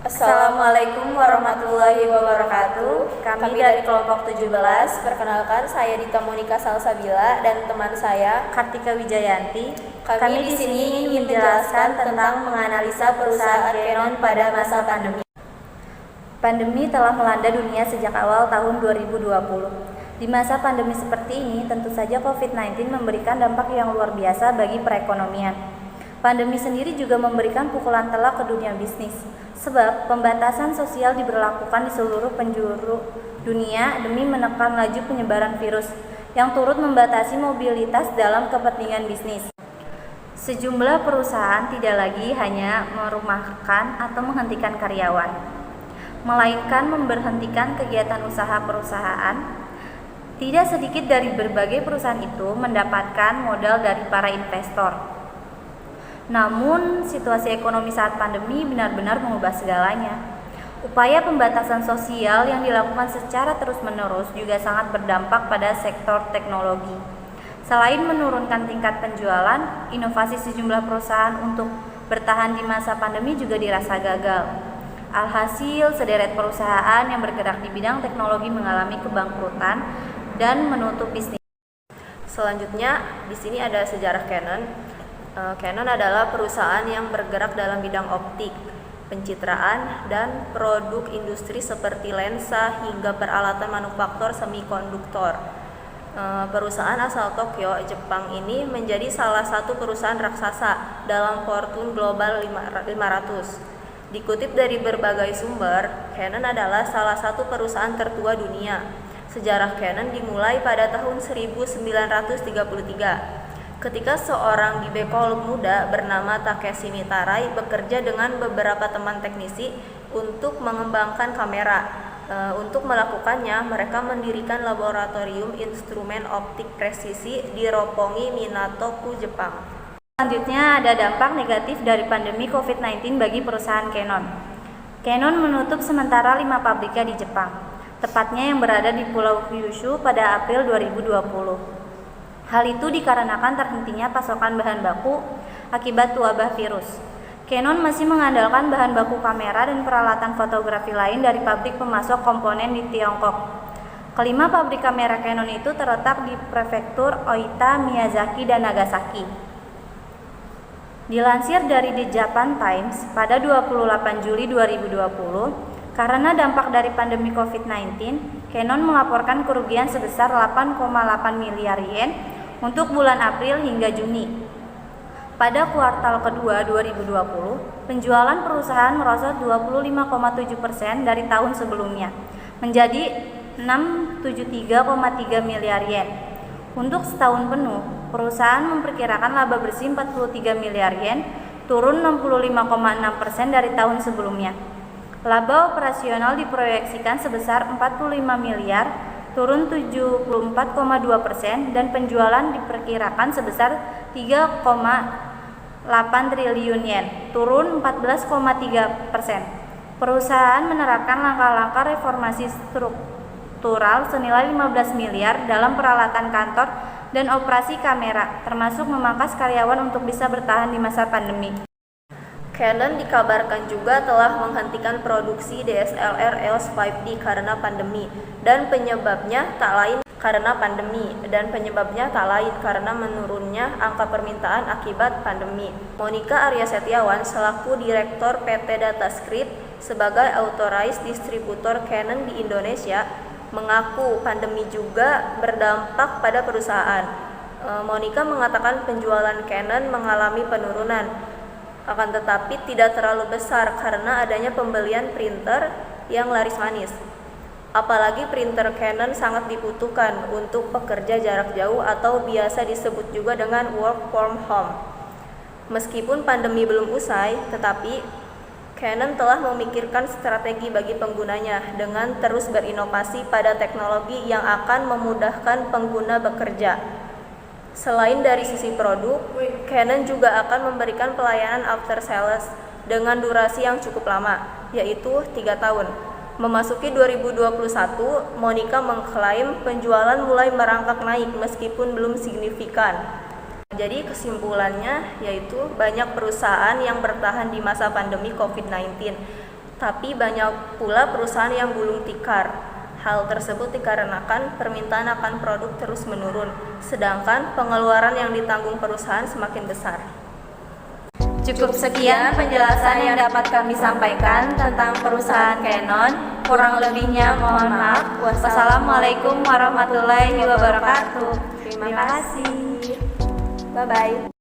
Assalamualaikum warahmatullahi wabarakatuh. Kami dari kelompok 17. Perkenalkan, saya Dita Monika Salsabila dan teman saya Kartika Wijayanti. Kami di sini ingin menjelaskan tentang menganalisa perusahaan Canon pada masa pandemi. Pandemi telah melanda dunia sejak awal tahun 2020. Di masa pandemi seperti ini, tentu saja COVID-19 memberikan dampak yang luar biasa bagi perekonomian. Pandemi sendiri juga memberikan pukulan telak ke dunia bisnis, sebab pembatasan sosial diberlakukan di seluruh penjuru dunia demi menekan laju penyebaran virus yang turut membatasi mobilitas dalam kepentingan bisnis. Sejumlah perusahaan tidak lagi hanya merumahkan atau menghentikan karyawan, melainkan memberhentikan kegiatan usaha perusahaan. Tidak sedikit dari berbagai perusahaan itu mendapatkan modal dari para investor. Namun, situasi ekonomi saat pandemi benar-benar mengubah segalanya. Upaya pembatasan sosial yang dilakukan secara terus-menerus juga sangat berdampak pada sektor teknologi. Selain menurunkan tingkat penjualan, inovasi sejumlah perusahaan untuk bertahan di masa pandemi juga dirasa gagal. Alhasil, sederet perusahaan yang bergerak di bidang teknologi mengalami kebangkrutan dan menutup bisnis. Selanjutnya, di sini ada sejarah Canon. Canon adalah perusahaan yang bergerak dalam bidang optik, pencitraan, dan produk industri seperti lensa hingga peralatan manufaktur semikonduktor. Perusahaan asal Tokyo, Jepang ini menjadi salah satu perusahaan raksasa dalam Fortune Global 500. Dikutip dari berbagai sumber, Canon adalah salah satu perusahaan tertua dunia. Sejarah Canon dimulai pada tahun 1933. Ketika seorang ginekolog muda bernama Takeshi Mitarai bekerja dengan beberapa teman teknisi untuk mengembangkan kamera. Untuk melakukannya, mereka mendirikan laboratorium instrumen optik presisi di Roppongi, Minato-ku, Jepang. Selanjutnya ada dampak negatif dari pandemi COVID-19 bagi perusahaan Canon. Canon menutup sementara 5 pabriknya di Jepang, tepatnya yang berada di Pulau Kyushu pada April 2020. Hal itu dikarenakan terhentinya pasokan bahan baku akibat wabah virus. Canon masih mengandalkan bahan baku kamera dan peralatan fotografi lain dari pabrik pemasok komponen di Tiongkok. Kelima pabrik kamera Canon itu terletak di prefektur Oita, Miyazaki, dan Nagasaki. Dilansir dari The Japan Times pada 28 Juli 2020, karena dampak dari pandemi COVID-19, Canon melaporkan kerugian sebesar 8,8 miliar yen untuk bulan April hingga Juni. Pada kuartal kedua 2020, penjualan perusahaan merosot 25,7% dari tahun sebelumnya, menjadi 673,3 miliar yen. Untuk setahun penuh, perusahaan memperkirakan laba bersih 43 miliar yen, turun 65,6% dari tahun sebelumnya. Laba operasional diproyeksikan sebesar 45 miliar, turun 74,2%, dan penjualan diperkirakan sebesar 3,8 triliun yen, turun 14,3%. Perusahaan menerapkan langkah-langkah reformasi struktural senilai 15 miliar dalam peralatan kantor dan operasi kamera, termasuk memangkas karyawan untuk bisa bertahan di masa pandemi. Canon dikabarkan juga telah menghentikan produksi DSLR EOS 5D karena pandemi dan penyebabnya tak lain karena menurunnya angka permintaan akibat pandemi. Monika Arya Setiawan selaku Direktur PT Datascript sebagai authorized distributor Canon di Indonesia mengaku pandemi juga berdampak pada perusahaan. Monika mengatakan penjualan Canon mengalami penurunan, akan tetapi tidak terlalu besar karena adanya pembelian printer yang laris manis. Apalagi printer Canon sangat dibutuhkan untuk pekerja jarak jauh atau biasa disebut juga dengan work from home. Meskipun pandemi belum usai, tetapi Canon telah memikirkan strategi bagi penggunanya dengan terus berinovasi pada teknologi yang akan memudahkan pengguna bekerja. Selain dari sisi produk, Canon juga akan memberikan pelayanan after sales dengan durasi yang cukup lama, yaitu 3 tahun. Memasuki 2021, Monika mengklaim penjualan mulai merangkak naik meskipun belum signifikan. Jadi kesimpulannya yaitu banyak perusahaan yang bertahan di masa pandemi COVID-19. Tapi banyak pula perusahaan yang gulung tikar. Hal tersebut dikarenakan permintaan akan produk terus menurun, sedangkan pengeluaran yang ditanggung perusahaan semakin besar. Cukup sekian penjelasan yang dapat kami sampaikan tentang perusahaan Canon. Kurang lebihnya mohon maaf. Wassalamualaikum warahmatullahi wabarakatuh. Terima kasih. Bye-bye.